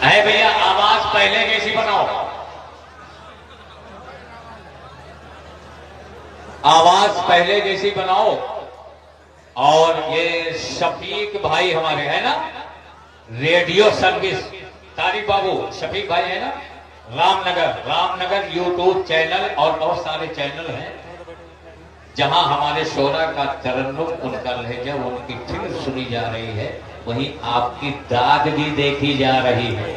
है भैया, आवाज पहले जैसी बनाओ, आवाज पहले जैसी बनाओ। और ये शफीक भाई हमारे है ना, रेडियो सर्विस, तारिक बाबू शफीक भाई है ना, रामनगर यूट्यूब चैनल और बहुत सारे चैनल हैं जहां हमारे शोरा का तरन्नुम, उनका लहजा, उनकी फिक्र सुनी जा रही है। वहीं आपकी दाद भी देखी जा रही है,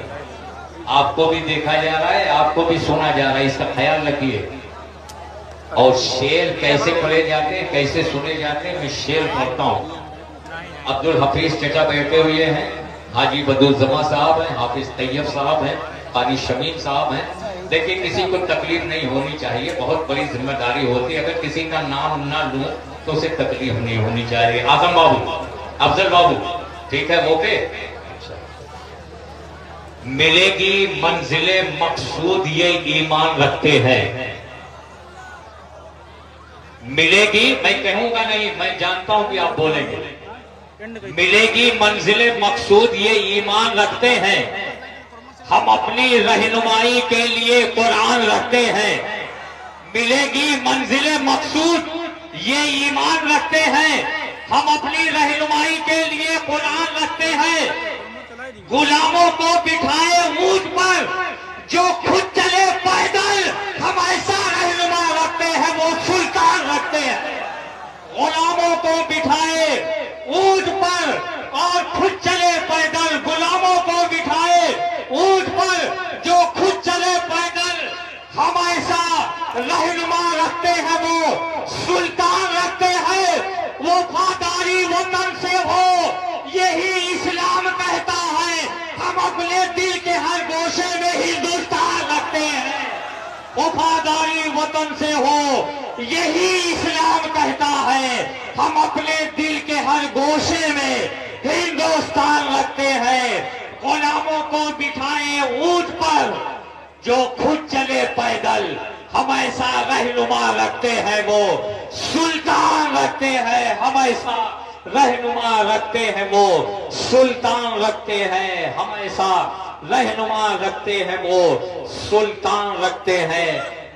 आपको भी देखा जा रहा है, आपको भी सुना जा रहा है, इसका ख्याल रखिए। और शेर कैसे पढ़े जाते हैं, कैसे सुने जाते हैं, मैं शेर पढ़ता हूं। अब्दुल हफीज चचा बैठे हुए हैं, हाजी बदुलजमा साहब हैं, हाफिज तैयब साहब हैं, कानी शमीम साहब हैं। देखिए, किसी को तकलीफ नहीं होनी चाहिए, बहुत बड़ी जिम्मेदारी होती है। अगर किसी का नाम ना लूं तो उसे तकलीफ नहीं होनी चाहिए। आजम बाबू, अफजल बाबू, ठीक है, ओके। मिलेगी मंजिले मकसूद ये ईमान रखते हैं। मिलेगी, मैं कहूंगा नहीं, मैं जानता हूं कि आप बोलेंगे। मिलेगी मंजिले मकसूद ये ईमान रखते हैं। हम अपनी रहनुमाई के लिए कुरान रखते हैं। मिलेगी मंजिले मकसूद ये ईमान रखते हैं। हम अपनी रहनुमाई के लिए कुरान रखते हैं। गुलामों को बिठाए ऊंट पर जो खुद चले पैदल, हम ऐसा रहनुमा रखते हैं, वो सुल्तान रखते हैं। गुलामों को बिठाए ऊंट पर और खुद चले पैदल, गुलामों को बिठाए ऊंट पर जो खुद चले पैदल, हम ऐसा रहनुमा रखते हैं, वो सुल्तान रखते हैं। वफादारी वतन से हो, यही इस्लाम कहता है। हम अपने दिल के हर गोशे में हिंदुस्तान रखते हैं। वफादारी वतन से हो, यही इस्लाम कहता है। हम अपने दिल के हर गोशे में हिंदुस्तान रखते हैं। गुलामों को बिठाए ऊंट पर जो खुद चले पैदल, हम ऐसा रहनुमा रखते हैं, वो सुल्तान रखते हैं। हम ऐसा रहनुमा रखते हैं, वो सुल्तान रखते हैं। हम ऐसा रहनुमा रखते हैं, वो सुल्तान रखते हैं।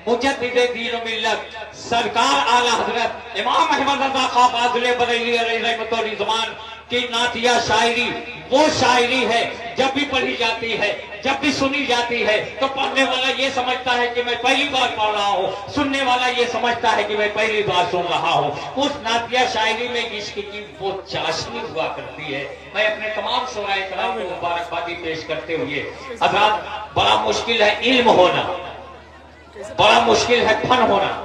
मुजद्दिद दीन व मिल्लत सरकार आला हजरत इमाम अहमद रज़ा खां फाज़िल बरेलवी रहमतुल्लाह रिज़वान की नातिया शायरी वो शायरी है, जब भी पढ़ी जाती है, जब भी सुनी जाती है, तो पढ़ने वाला ये समझता है कि मैं पहली बार पढ़ रहा हूँ, सुनने वाला ये समझता है कि मैं पहली बार सुन रहा हूँ। उस नातिया शायरी में इश्क की वो चाशनी हुआ करती है। मैं अपने तमाम शोराए कराम को मुबारकबादी पेश करते हुए, हज़रात, बड़ा मुश्किल है इल्म होना, बड़ा मुश्किल है फन होना,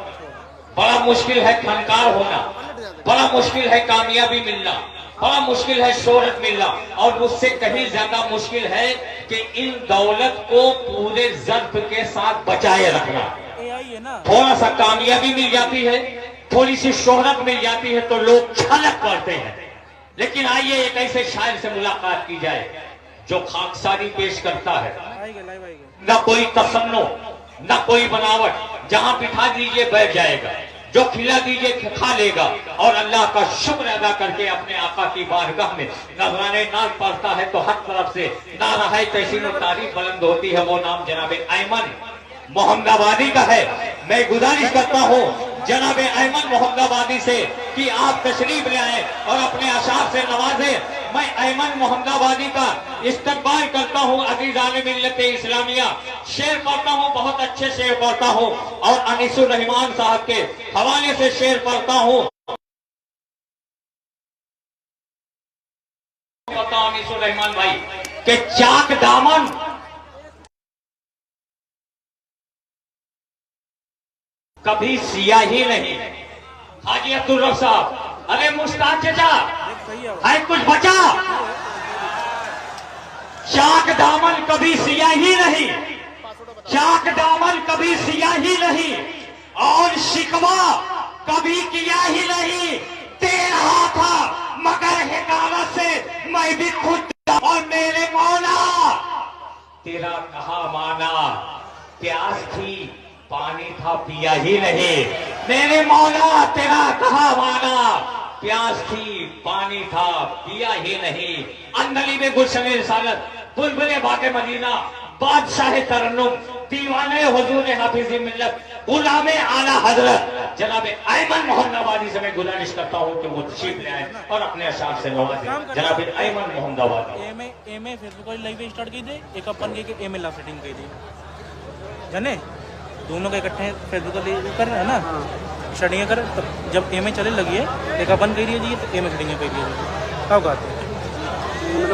बड़ा मुश्किल है फनकार होना, बड़ा मुश्किल है कामयाबी मिलना, बड़ा मुश्किल है शोहरत मिलना, और उससे कहीं ज्यादा मुश्किल है कि इन दौलत को पूरे ज़ब्त के साथ बचाए रखना। थोड़ा सा कामयाबी मिल जाती है, थोड़ी सी शोहरत मिल जाती है तो लोग छलक पड़ते हैं। लेकिन आइए एक ऐसे शायर से मुलाकात की जाए जो खाकसारी पेश करता है, न कोई तसन्नो न कोई बनावट, जहां बिठा दीजिए बैठ जाएगा, जो खिला दीजिए खा लेगा, और अल्लाह का शुक्र अदा करके अपने आका की बारगाह में नजराने नाज पड़ता है तो हर तरफ से नारा है तहसीन और तारीफ बुलंद होती है। वो नाम जनाब अयमन मोहम्मदाबादी का है। मैं गुजारिश करता हूँ जनाब अयमन मोहम्मदाबादी से कि आप तशरीफ ले आए और अपने अशार से नवाजे। मैं अयमन मोहम्मदाबादी का इस्तकबाल करता हूँ। अज़ीज़ान मिल्लत इस्लामिया, शेर पढ़ता हूँ, बहुत अच्छे शेर पढ़ता हूँ, और अनीसुर रहमान साहब के हवाले से शेर पढ़ता हूँ। अनीसुर रहमान भाई के चाक दामन कभी सियाही नहीं। हाजी अब्दुल रब साहब, अरे मुश्ताक चचा है कुछ बचा? चाक दामन कभी सियाही नहीं, चाक दामन कभी सियाही नहीं, और शिकवा कभी किया ही नहीं। दे रहा था मगर हिकावत से मैं भी खुद, और मेरे मौला तेरा कहा माना, प्यास थी पानी था पिया ही नहीं। मेरे मौला तेरा कहा माना, प्यास थी पानी था पिया ही नहीं। अंदली में गुलशन रिसालत बुलबुले बाके मदीना, बादशाह तरन्नुम, दीवाने हुजूर हाफिज़ मिल्लत, गुलामे आला हजरत जनाब अयमन मोहम्मद आबादी से मैं गुजारिश करता हूँ कि वो तशरीफ ले आए और अपने अशार से नवाजें। जनाब अयमन मोहम्मद आबादी एमे फेसबुक वाली लाइव स्टार्ट की दे, एक अपन के एमे ला सेटिंग की दे जाने, दोनों का इकट्ठे फेसबुक वाली कर रहे हैं ना स्टार्टिंग कर, तब जब एमे चले लगी है एक अपन कह रही है जी तो एमे सेटिंग कर रही है। कब कहते हैं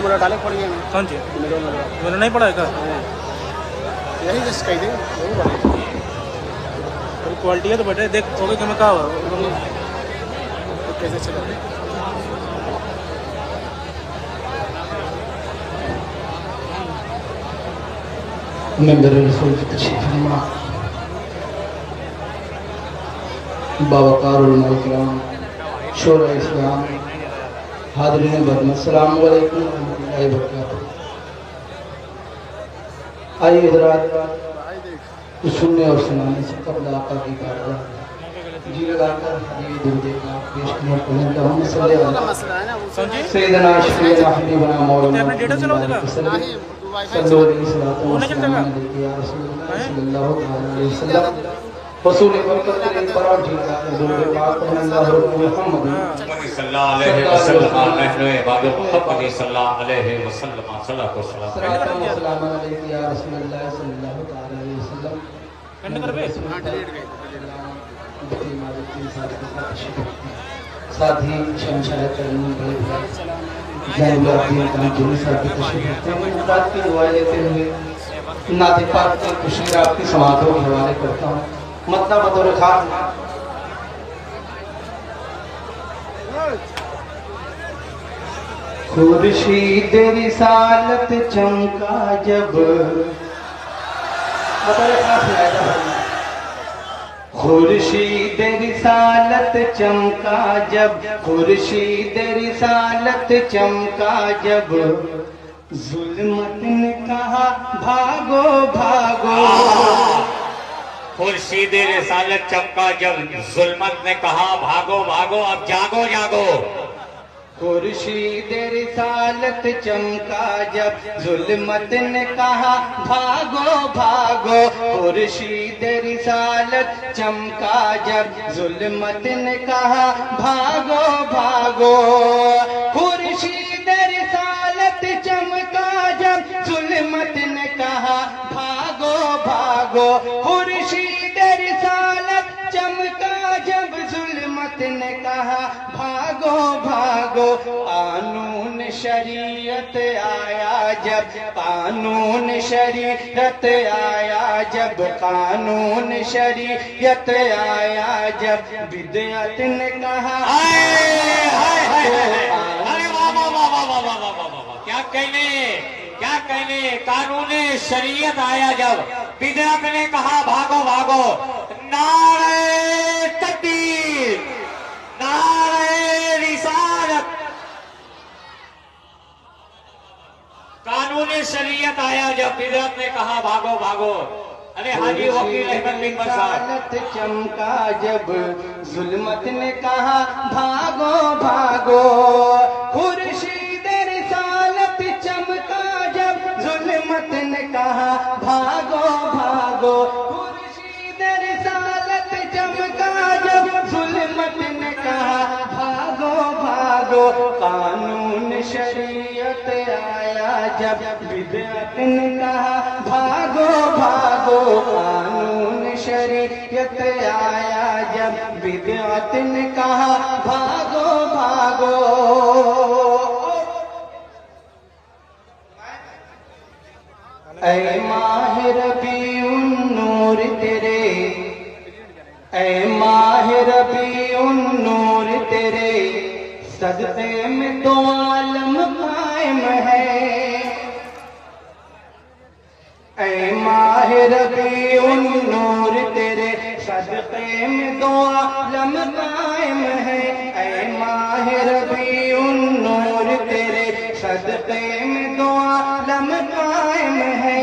मेरा डाले पड़ गया कौन सी मैंने नहीं पढ़ा है क्या यही जस्ट कही दे क्वालिटी है तो बेटे देख होगी कि मैं कहा हुआ तो कैसे चला मेंबर रसूल की तशरीफ फरमा बावकार उलमा इकराम शोरा इस्लाम हाज़रीन बरम अस्सलाम वालेकुम व रहमतुल्लाहि व बरकातहू। आइए हज़रात सुनने और सुनाने से कबल आका की बारगाह जी लगाकर हदीय दुरूद पाक पेश करने को मिलता हूं। सैयदना शफीअना हबीबना मौलाना सल्लल्लाहु अलैहि वसल्लम रसूल बरकत के पराठ दुरूद पाक अल्लाह मुहम्मद सल्लल्लाहु अलैहि वसल्लम नहनु इबादत मुहम्मद सल्लल्लाहु अलैहि वसल्लम सल्लल्लाहु अलैहि या रसूलल्लाह सल्लल्लाहु अलैहि वसल्लम कंड कर बे साथ ही शमशाद तरन्नुम जैनुलब्दीन कांजूरी साहब की तशरीफ रखते हैं। बात की दुआ लेते हुए नाते पाक की खुशी आपकी समातों के हवाले करता हूँ। मतलब बतौर खास खुर्शीद रिसालत चमका जब बतौर खास खुर्शीद रिसालत चमका जब, खुर्शीद रिसालत चमका जब, जुल्मत ने कहा भागो भागो। खुर्शीद रिसालत चमका जब, जुल्मत ने कहा भागो भागो, अब जागो जागो। खुर्शीद रिसालत चमका जब, जुल्मत ने कहा भागो भागो। खुर्शीद रिसालत चमका जब, जुल्मत ने कहा भागो भागो। खुर्शीद रिसालत चमका जब, जुल्मत ने कहा भागो भागो। खुर्शीद रिसालत चमका जब, जुल्मत ने कहा भागो भागो। कानून शरीयत आया जब, कानून शरीयत आया जब, कानून शरीयत आया जब, बिदअत ने कहा क्या कहने कानून शरीयत आया जब, बिदअत ने कहा भागो भागो। नारे तकबीर, नारे रिसालत। कानून शरीयत आया जब, बिदअत ने कहा भागो भागो। अरे हाजी वकील अहमद बिन बसात चमका जब, जुल्मत ने कहा भागो भागो। खुर्शीद रिसालत चमका जब, जुल्मत ने कहा भागो भागो। खुर्शीद रिसालत चमका जब, जुल्मत ने कहा भागो भागो। कानून शरीयत आया जब, बिदअत ने कहा भागो भागो। कानून शरीयत आया जब, बिदअत ने कहा भागो भागो। ऐ माह रबीउन नूर तेरे, ऐ माह रबीउन नूर तेरे, सदक़े में दो आलम कायम है। ऐ माह रबीउन नूर तेरे, सदक़े में दो आलम कायम है। ऐ माह रबीउन नूर तेरे, सदक़े में दो आलम कायम है।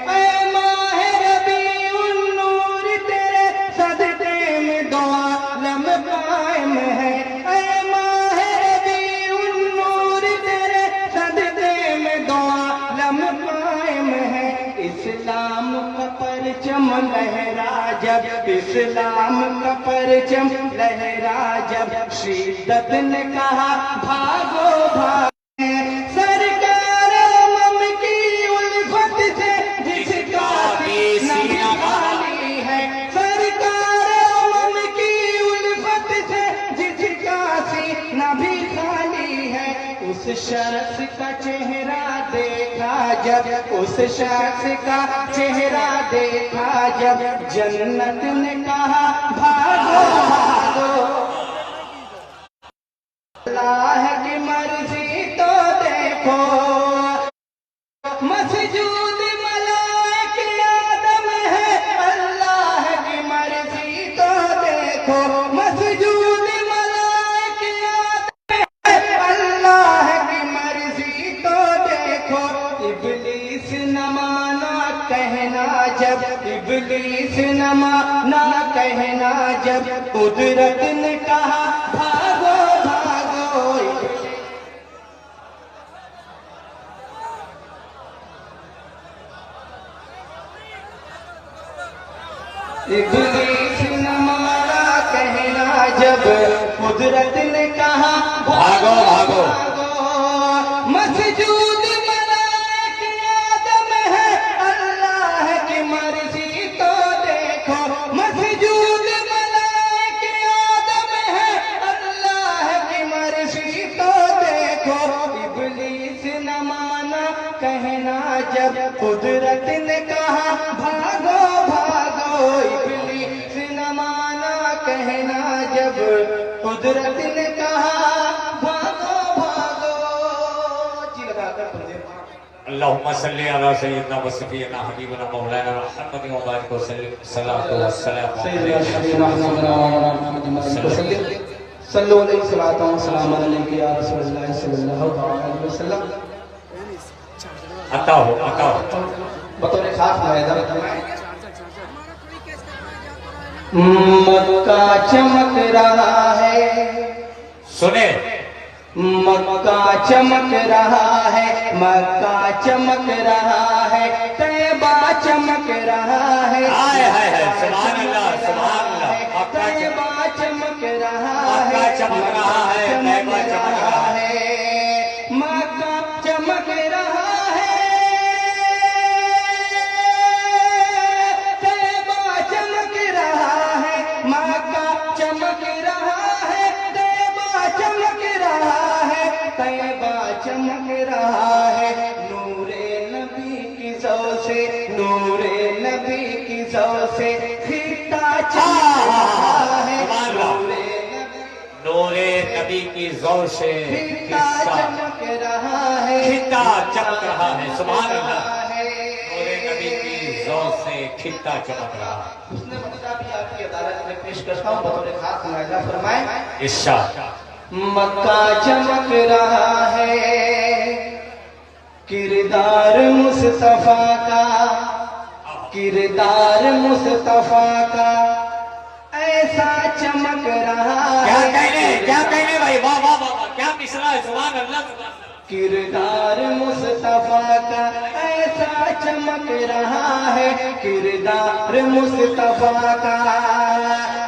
ऐ माह रबीउन नूर तेरे, सदक़े में दो आलम कायम है। ऐ माह रबीउन नूर तेरे, सदक़े में दो आलम इस्लाम का परचम लहरा जब, इस्लाम का परचम लहरा जब, शिद्दत ने कहा भागो भागो, सरकार मम की उल्फत से जिसका सीना खाली है, सरकार मम की उल्फत से जिसका सीना भी खाली है, उस शख्स का चेहरा देखा जब, उस शख्स का चेहरा देखा जब, जन्नत ने कहा भागो भागो, अल्लाह की मर्जी तो देखो, मसजूद मलाइक आदम है, अल्लाह की मर्जी तो देखो, मसजूद मलाइक आदम है, अल्लाह की मर्जी तो देखो, इब्लीस न माना कहना जब, इब्लीस न माना कहना जब, कुदरत ने कहा भागो भागो, इब्लीस न माना कहना जब, कुदरत ने कहा भागो भागो, मसजूद मलाइक आदम है, अल्लाह की मर्जी तो देखो, मसजूद मलाइक आदम है, अल्लाह की मर्जी तो देखो, इब्लीस न माना कहना जब, कुदरत ने कहा भागो भागो, इब्लीस न माना कहना जब, कुदरत ने कहा भागो भागो, जी लगाकर पढ़े। अल्लाहुम्मा सल्ली अला सय्यिदना व सफीना हबीबना मौलाना मुहम्मद व बारिक व सल्लल्लाहु अलैहि वसल्लम, सल्लल्लाहु अलैहि वसल्लम। आता हो बतौर खास फायदा, मक्का चमक रहा है, सुने, मक्का चमक रहा है, मक्का चमक रहा है, तैबा चमक रहा है, हाय हाय हाय, सुभान अल्लाह सुभान अल्लाह, तैबा चमक रहा है, मक्का चमक रहा है, तैबा चमक रहा है, मक्का चमक रहा है, तैबा चमक रहा है, मक्का चमक रहा है, तैबा चमक रहा है, तैबा चमक रहा है, नूरे नबी की सौ से, नूरे नबी की सौ से खिता चमक रहा है, नूरे नबी, नूरे नबी की ज़ौ से खिता चमक रहा है, खिता चमक रहा है, सुभान अल्लाह, नूरे नबी की ज़ौ से खिता चमक रहा है। उसने मक्का भी आपकी अदालत में पेश करता हूँ, बतौर खास मुआयना फरमाए। इरशाद, मक्का चमक रहा है, किरदार मुस्तफा का, किरदार मुस्तफा का ऐसा चमक रहा है, क्या कहने भाई, वाह वाह वाह, क्या मिसरा है, सुभान अल्लाह, किरदार मुस्तफा का ऐसा चमक रहा है, किरदार मुस्तफा का,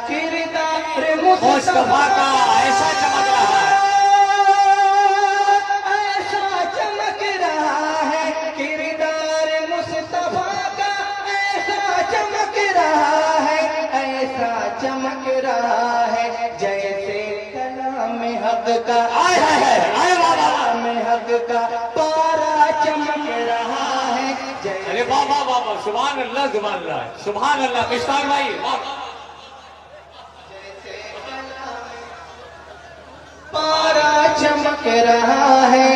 किरदार मुस्तफा का ऐसा चमक रहा है, ऐसा चमक रहा है, किरदार मुस्तफा का ऐसा चमक रहा है, ऐसा चमक रहा है, जैसे कलाम हक का, कलाम हक का पारा चमक रहा है, अरे वाह वाह वाह वाह, सुभान अल्लाह सुभान अल्लाह सुभान अल्लाह, मिस्तार भाई वाह, पारा चमक रहा है,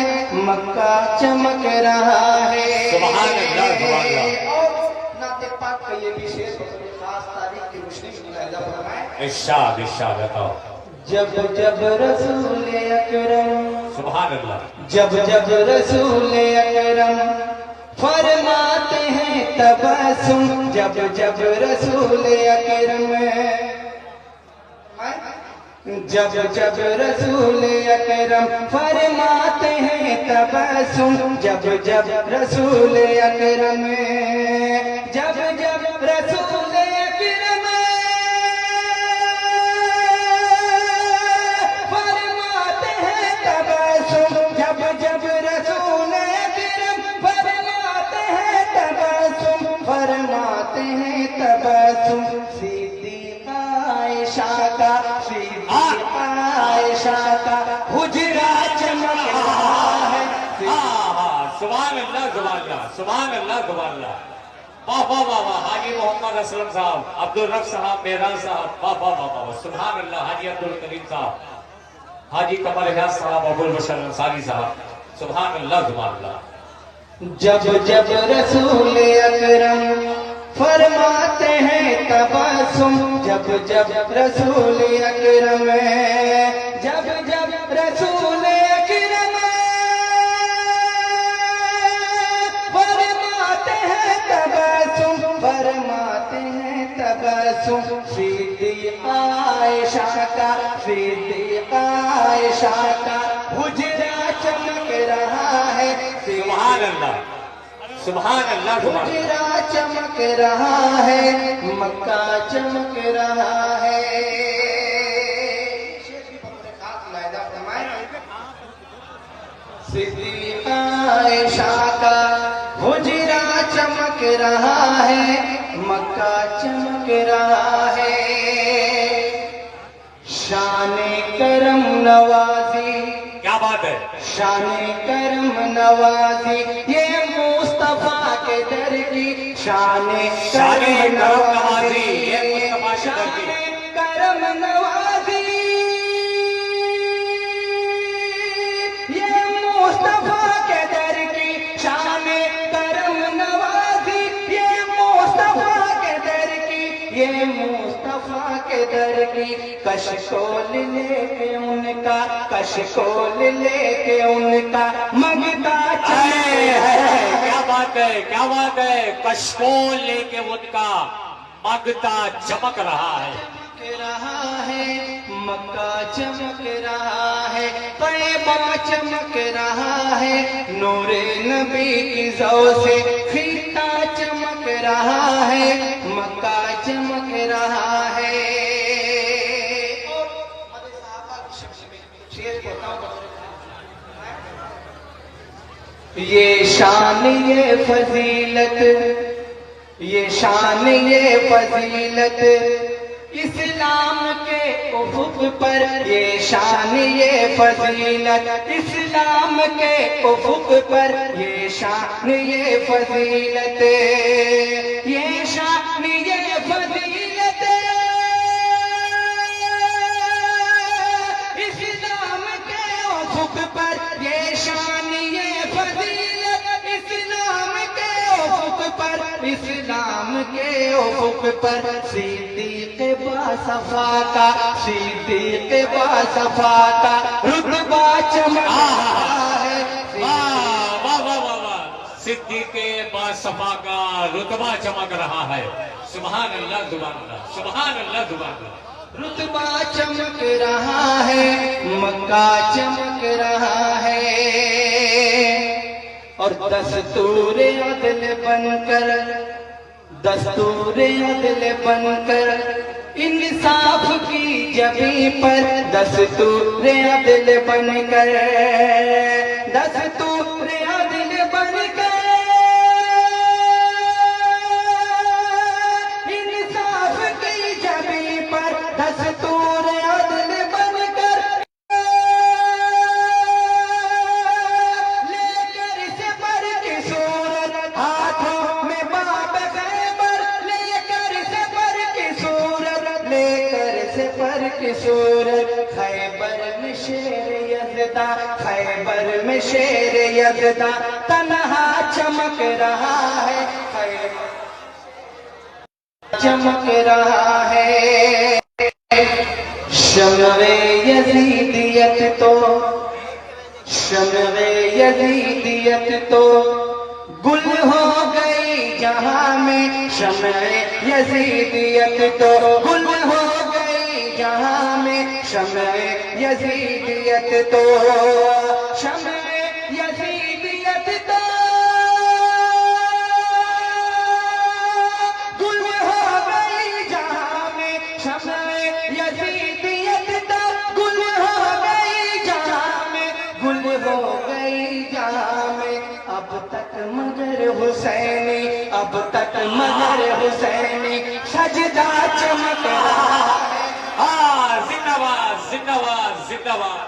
मक्का चमक रहा है, सुभान अल्लाह सुभान अल्लाह। और नाते पाक का ये विशेष खास तारीख की रोशनी में मुलाहिजा फरमाएं। इरशाद इरशाद बताओ, जब जब रसूल अकरम, सुभान अल्लाह, जब जब रसूल अकरम फरमाते हैं तबस्सुम, जब जब रसूल अकरम जब जब रसूल अकरम फरमाते हैं तबस्सुम, जब जब रसूल अकरम, जब जब रसूल अकरम फरमाते हैं तबस्सुम, जब जब रसूल अकरम फरमाते हैं तबस्सुम, फरमाते हैं तबस्सुम। सिद्दीक़ा आयशा का, सिद्दीक़ा आयशा का हुजरा चमक रहा है। सुभान अल्लाह, सुभान अल्लाह, सुभान अल्लाह, सुभान अल्लाह। वाह वाह वाह वाह। हाजी मोहम्मद असलम साहब, अब्दुल रफ साहब, मेहराज साहब, वाह वाह वाह वाह, सुभान अल्लाह। हाजी अब्दुल करीम साहब, हाजी कमर इजाज साहब, अबुल बशर अंसारी साहब, सुभान अल्लाह, सुभान अल्लाह। जब जब रसूल अकरम फरमाते हैं तबस्सुम, जब जब रसूल अकरम, जब जब रसूल अकरम फरमाते हैं तबस्सुम, फरमाते हैं तबस्सुम। सिद्दीक़ा आयशा का, सिद्दीक़ा आयशा का हुजरा चमक रहा है। सुभान अल्लाह, सुभान अल्लाह, सुभान अल्लाह। हुजरा चमक रहा है, मक्का चमक रहा है। सिद्दीक़ा आयशा का हुजरा चमक रहा है, मक्का चमक रहा है। शाने करम नवाजी, क्या बात है, शाने करम नवाजी ये मुस्तफा के दर की, शाने करम नवाजी ये मुस्तफा के दर की। शाने करम नवाजी ये मुस्तफा के दर की, शाने करम नवाजी ये मुस्तफा के दर की, ये मुस्तफा के दर की। कशकोल लेके उनका, कशकोल लेके उनका मगता चले है। क्या बात है, क्या बात है। कशकोल लेके उनका मगता चमक रहा है, चमक रहा है, मक्का चमक रहा है, तैयबा चमक रहा है। नूरे नबी की ज़ौ से खिता चमक रहा है, मक्का चमक रहा है। ये शान ये फजीलत, ये शान ये फजीलत इस्लाम के उफुक पर, ये शान ये फजीलत इस्लाम के उफुक पर, ये शान ये फजीलत, ये शान ये फजीलत इस्लाम के उफुक पर, ये शान ये फजीलत इस्लाम के उफुक पर, इस्लाम के उफुक पर। सिद्दीक़ बासफ़ा का, सिद्दीक़ बासफ़ा का रुतबा चमक रहा है। वाह वाह वाह वाह वाह। सिद्दीक़ बासफ़ा का रुतबा चमक रहा है। सुभान अल्लाह, सुभान अल्लाह, सुभान अल्लाह, सुभान अल्लाह। रुतबा चमक रहा है, मक्का चमक रहा है। और दस्तूर अदल बनकर, दस्तूर अदल बनकर इंसाफ की जमी पर, दस्तूर अदल बनकर, दस्तूर अदल बनकर इंसाफ की जमी पर, दस्तूर अदल बनकर लेकर से पर की सूरत हाथों में बाब खैबर, लेकर से पर की सूरत, लेकर से पर की सूरत। खैबर में शेर यज़दा, खैबर में शेर यज़दा तन्हा चमक रहा है, खैबर चमक रहा है। शम्वे यज़ीदियत तो, शम्वे यज़ीदियत तो गुल हो गई जहां में, शम्वे यज़ीदियत तो गुल हो गई जहां में, शम्वे यजीदियत तो शम्ए यजीदियत तो गुल हो गई जहां में, शम्ए यजीदियत तो गुल हो गई जहां में, गुल हो गई जहां में। अब तक मगर हुसैनी, अब तक मगर हुसैनी सजदा चमक रहा है। जिंदाबाद जिंदाबाद जिंदाबाद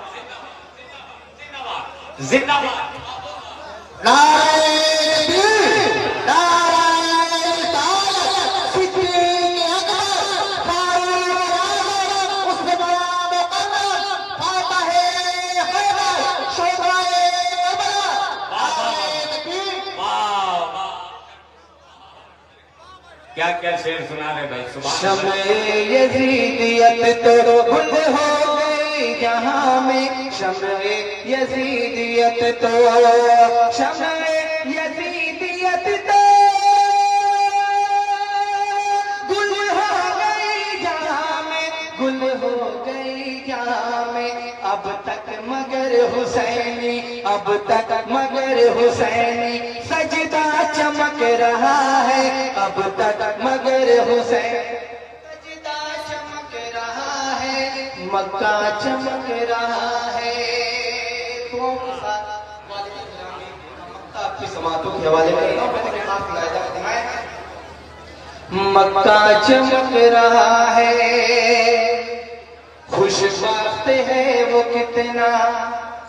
जिंदाबाद जिंदाबाद। नारे तकबीर, नारे रिसालत, सिद्दीक़ अकबर, फारूक़ आज़म, उस्मान मुक़र्रर, फातिह खैबर, शोभाए कबरा। नारे तकबीर। वाह वाह, क्या क्या शेर सुना रहे भाई, सुभान अल्लाह। शम्ए यजीदियत तो गुल हो गई जहां में, शम्ए यजीदियत तो, शम्ए यजीदियत तो गुल हो गई जहां में, गुल हो गई जहां में। अब तक मगर हुसैनी, अब तक मगर हुसैनी सजदा चमक रहा है। अब तक मगर हुसैन सजदा चमक रहा है, मक्का चमक रहा है। तो मक्का आपकी समातों के हवाले में मक्का चमक रहा है। खुशबख्त है वो कितना,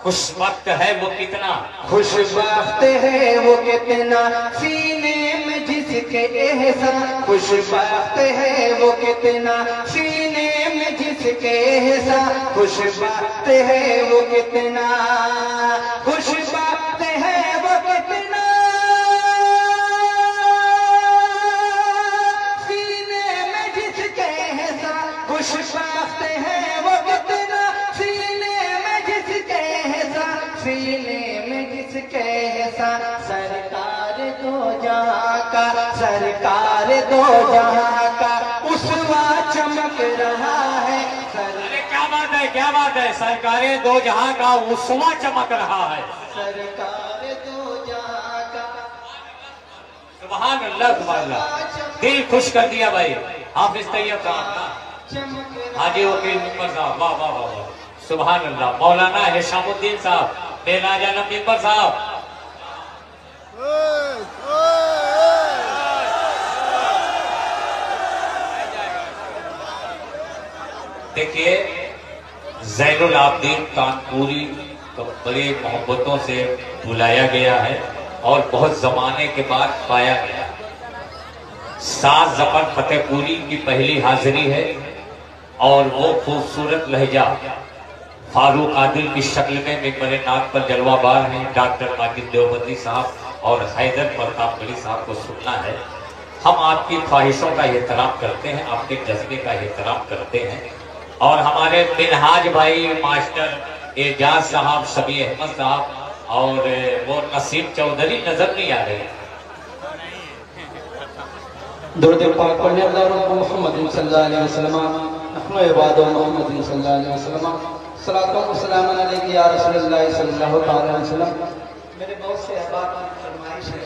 खुश वक्त है वो कितना, खुशबख्त है वो कितना सीने में जिसके एहसान, खुशबख्त है वो कितना सीने में जिसके एहसान, खुशबख्त है वो कितना, खुशबख्त है वो कितना सीने में जिसके एहसान, खुशबख्त है वो कितना सीने में जिसके एहसान, सीने में जिसके एहसान। सरकार दो जहां का, सरकार दो जहां का उसवा चमक रहा है। अरे क्या बात है, क्या बात है, सरकारे दो जहां का उसवा चमक रहा है। सरकार दो जहां का सुभान अल्लाह सुभान अल्लाह, दिल खुश कर दिया भाई। हाफिज तैयब साहब, चमक हाजी वकील मिंबर साहब, वाह वाह वाह वाह, सुभान अल्लाह। मौलाना हिशामुद्दीन साहब, बेनाजाना मिंबर साहब, देखिए ज़ैनुल आबदीन कानपुरी तो बड़े मोहब्बतों से बुलाया गया है और बहुत जमाने के बाद पाया गया। साज जफर फतेहपुरी की पहली हाजिरी है और वो खूबसूरत लहजा फारूक आदिल की शक्ल में मिंबर नात पर जलवाबार हैं। डॉक्टर माजिद देवबंदी साहब और हैदर प्रताप अली साहब को सुनना है। हम आपकी ख्वाहिशों का एहतराम करते हैं, आपके जज्बे का एहतराम करते हैं। और हमारे मिनहाज भाई मास्टर एजाज साहब, शबी अहमद साहब और वो नसीम चौधरी नजर नहीं आ रहे। दुरूद पाक पढ़ने मोहम्मद सल्लल्लाहु अलैहि वसल्लम, अपने इबाद मोहम्मद सल्लल्लाहु अलैहि वसल्लम, सलातो व सलाम अलैहि या रसूलुल्लाह सल्लल्लाहु अलैहि वसल्लम। मेरे बहुत से अहबाब की फरमाइश है,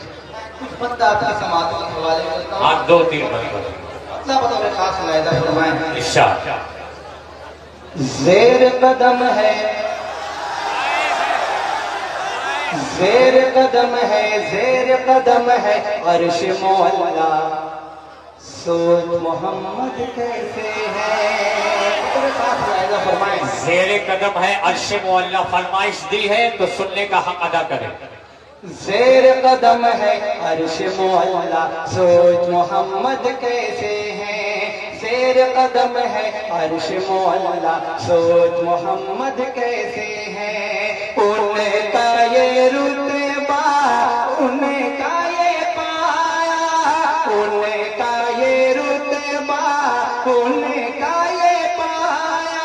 कुछ बंदा आपकी समात के हवाले करता हूं। हाँ, 2-3 बंद अल्लाह बतौर खास मुलाहिजा फरमाएं। इरशाद। ज़ेर कदम है, ज़ेर कदम है, ज़ेर कदम है अर्श मौला, सोच मोहम्मद कैसे है। फरमाएं, ज़ेरे कदम है अर्श मौला, फरमाइश दी है तो सुनने का हक अदा करें। ज़ेर कदम है अर्श मौला, सोच मोहम्मद कैसे है। ज़ेर कदम है अर्श मौला, सोच मोहम्मद कैसे है। उनका ये रुतबा, उनका ये पाया, उनका ये रुतबा, उनका ये पाया।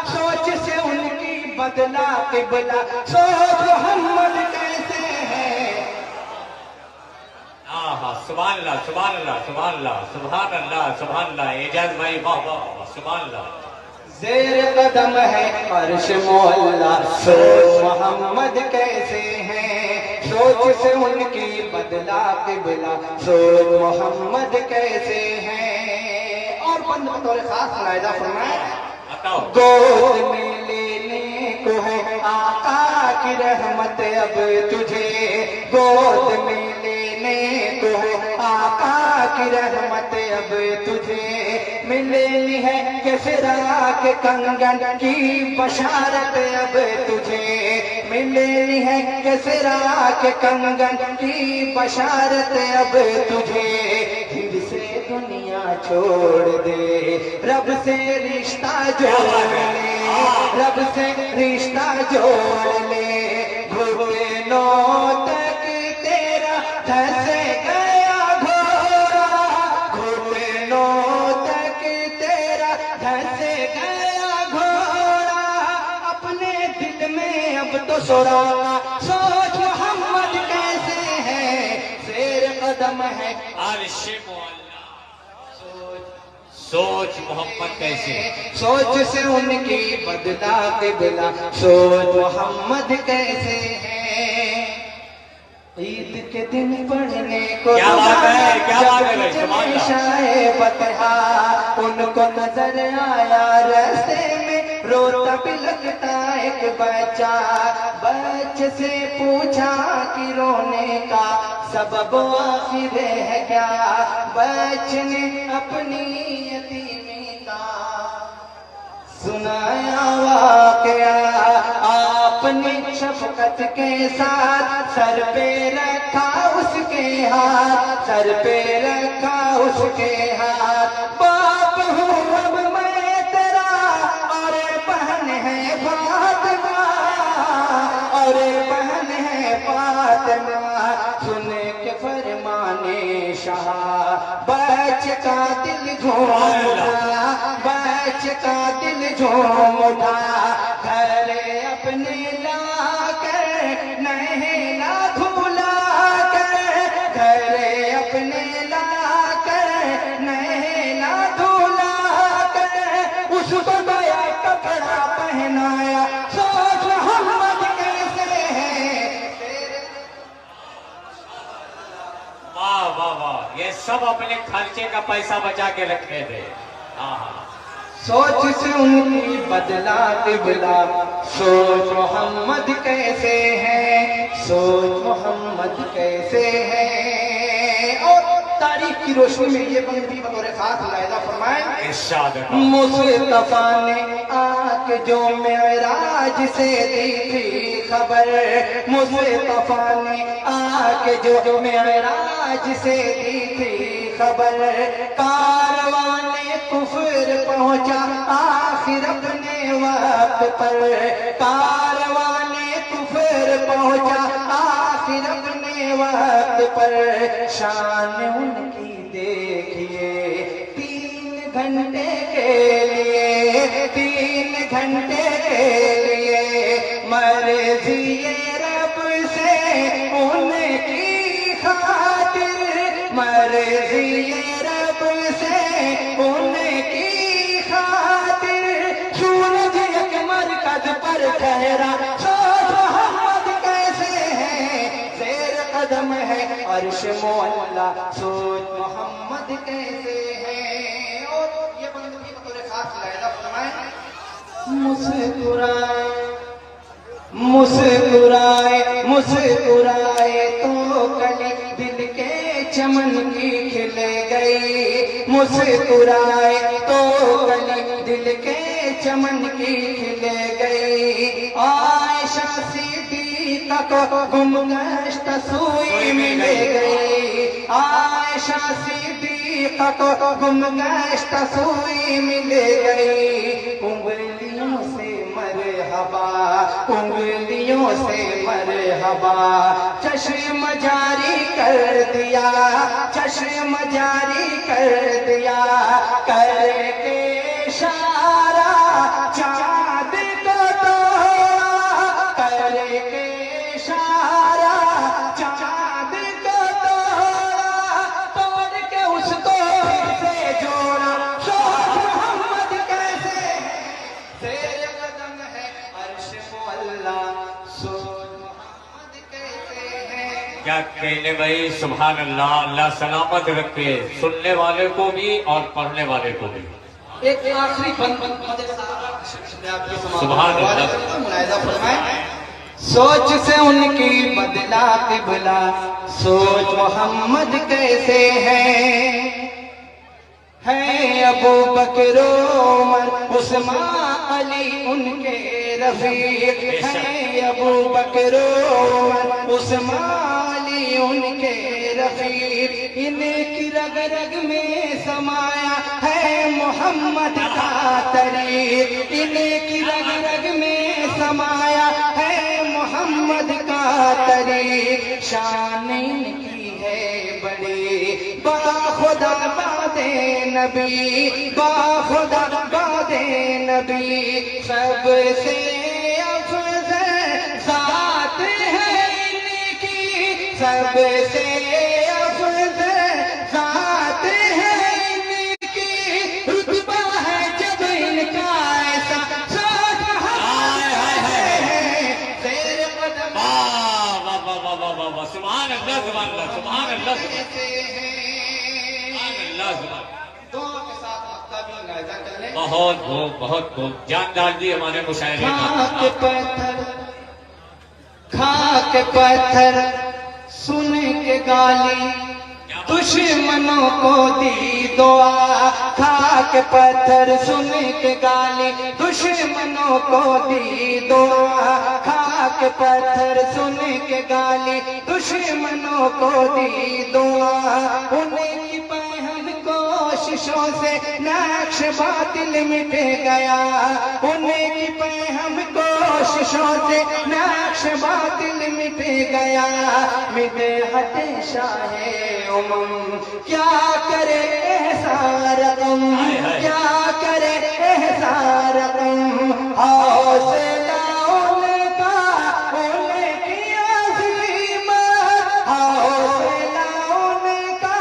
सोच से उनकी बदला किबला, सोच मोहम्मद कैसे है। हाँ, सुभान अल्लाह सुभान अल्लाह सुभान अल्लाह सुभान अल्लाह सुभान अल्लाह। एजाज भाई वाह वाह वाह, सुभान अल्लाह। ज़ेर कदम है अर्श मौला, सोच मोहम्मद कैसे हैं, सोच से उनकी बदला किबला, सोच मोहम्मद कैसे हैं। और बंद बतौर खास मुलाहिजा फरमाए, गोद में लेने को है आका की रहमत अब तुझे, गोद में लेने को है आका की रहमत अब तुझे, मिलनी है किसरा के कंगन की बशारत अब तुझे, मिलनी है किसरा के कंगन की बशारत अब तुझे। हिंद से दुनिया छोड़ दे, रब से रिश्ता जोड़ ले, रब से रिश्ता जोड़ ले, घुटनों तक तेरा धस गया घोड़ा, घुटनों तक तेरा धस गया घोड़ा, अपने दिल में अब तो सोरा, सोच मोहम्मद कैसे है, शेर कदम है अर्श मौला, सोच मोहम्मद कैसे, सोच से उनकी बदला किबला, सोच मोहम्मद कैसे है। ईद के दिन पढ़ने को क्या बात है, क्या बात है भाई, सुभान अल्लाह। शाये बतहा उनको नजर आया रास्ते में, रोता भी लगता एक बच्चा, बच्चे से पूछा कि रोने का सबब आखिर है क्या, बच्चे ने अपनी यतीमी का सुनाया वाकया, आपने शफकत के साथ सर पे रखा उसके हाथ, सर पे रखा उसके हाथ, बाप हूँ अब मैं तेरा और बहन है फातिमा, और बहन है फातिमा, सुन के फरमाने शाह, बच्चे का दिल झूम उठा, बच्चे का दिल झूम उठा, घर अपने ला कर नहला धुला कर, घर अपने ला कर नहला धुला कर, उसको नया कपड़ा पहनाया, सोच मोहम्मद कैसे है। वाह वाह वाह, ये सब अपने खर्चे का पैसा बचा के रखे थे। हाँ हाँ, सोच से उनकी बदला किबला, सोच मोहम्मद कैसे है, सोच मोहम्मद कैसे है। और तारीख की रोशनी में ये बंदी बतौर खास मुलाहिजा फरमाए, इरशाद है। मुस्तफा ने आके जो मेराज से दी थी खबर, मुस्तफा ने आके जो मेराज से दी थी खबर, कारवाने कुफर पहुंचा आखिर अपने वक्त पर, कारवाने कुफर पहुंचा आखिर अपने वक्त पर, शान उनकी देखिए 3 घंटे के लिए, 3 घंटे के लिए, मर्ज़ी रब से उनकी खातिर, मर्ज़ी रब से उनकी खातिर, सूरज एक मरकज पर ठहरा, सोच मोहम्मद कैसे है, ज़ेर कदम है अर्श मौला, सोच मोहम्मद कैसे है। और ये बंदगी बतौर खास मुलाहिजा फरमाए, मुस्कुराए मुस्कुराए मुस्कुराए तो कली दिल के चमन की खिल गई, मुस्कुराए तो कली दिल के चमन की खिल गई, आयशा सिद्दीक़ा को गुमगश्त सुई मिल गई, आयशा सिद्दीक़ा को गुमगश्त सुई मिल गई, उंगलियों से मरहबा, उंगलियों से मरहबा, चश्म जारी कर दिया, चश्म जारी कर दिया, करके इशारा चाँद को तोड़ा, करके इशारा चाँद को तोड़ा, तोड़ के उसको से जोड़ा, सोच मोहम्मद कैसे मैंने भाई सुभान अल्लाह, अल्लाह सलामत रखे सुनने वाले को भी और पढ़ने वाले को भी। एक आखिरी सुभान अल्लाह। मुलाहिजा फरमाएं, सोच से उनकी बदला किबला, सोच मोहम्मद कैसे है अबू बकर उमर उस्मान अली उनके रफीक है, अबू बकर उमर उस्मान अली उनके रफीक, इनकी रग रग में समाया है मोहम्मद का तरीक, इनकी रग रग में समाया है मोहम्मद का तरीक, शान इनकी है बड़ी बाखुदा बादे नबी, बाखुदा बादे नबी, सबसे अफजल जात है इनकी, सबसे अफजल जात है इनकी, रुतबा है जब इनका ऐसा, सोच शेर कदम सुभान अल्लाह, सुभान अल्लाह, सुभान अल्लाह, सुभान अल्लाह, सुभान। दुआ के साथ मक्का भी मुलाहिजा कर लें। बहुत खूब, बहुत खूब, जान डाल दी हमारे मुशायरे खाक का। पत्थर, खाक पत्थर सुन के गाली, दुश्मनों को दी दुआ, खाक पत्थर सुन के गाली, दुश्मनों को दी दुआ, खाक पत्थर सुन के गाली, दुश्मनों को दी दुआ, उनकी पहन कोशिशों से नक्श बातिल मिट गया, उनकी पहन कोशिशों से नक्श बातिल मिट गया, मिटे हटे शाहे उमम, क्या करे ऐसा रकम, क्या करे ऐसा रकम, हौसला उनका उनकी अज़ीमत, हौसला उनका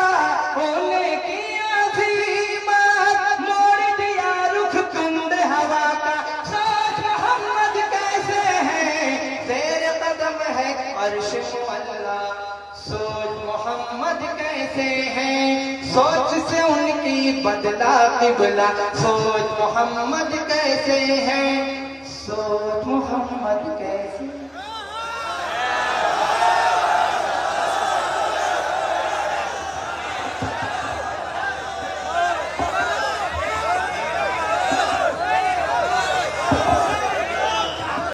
उनकी अज़ीमत, मोड़ दिया रुख कुंद हवा का, सोच मोहम्मद कैसे है, शेर कदम है अर्श मुअल्ला, सोच मोहम्मद कैसे है, सोच से उनकी बदला किबला, सोच मोहम्मद कैसे है, सोच मोहम्मद कैसे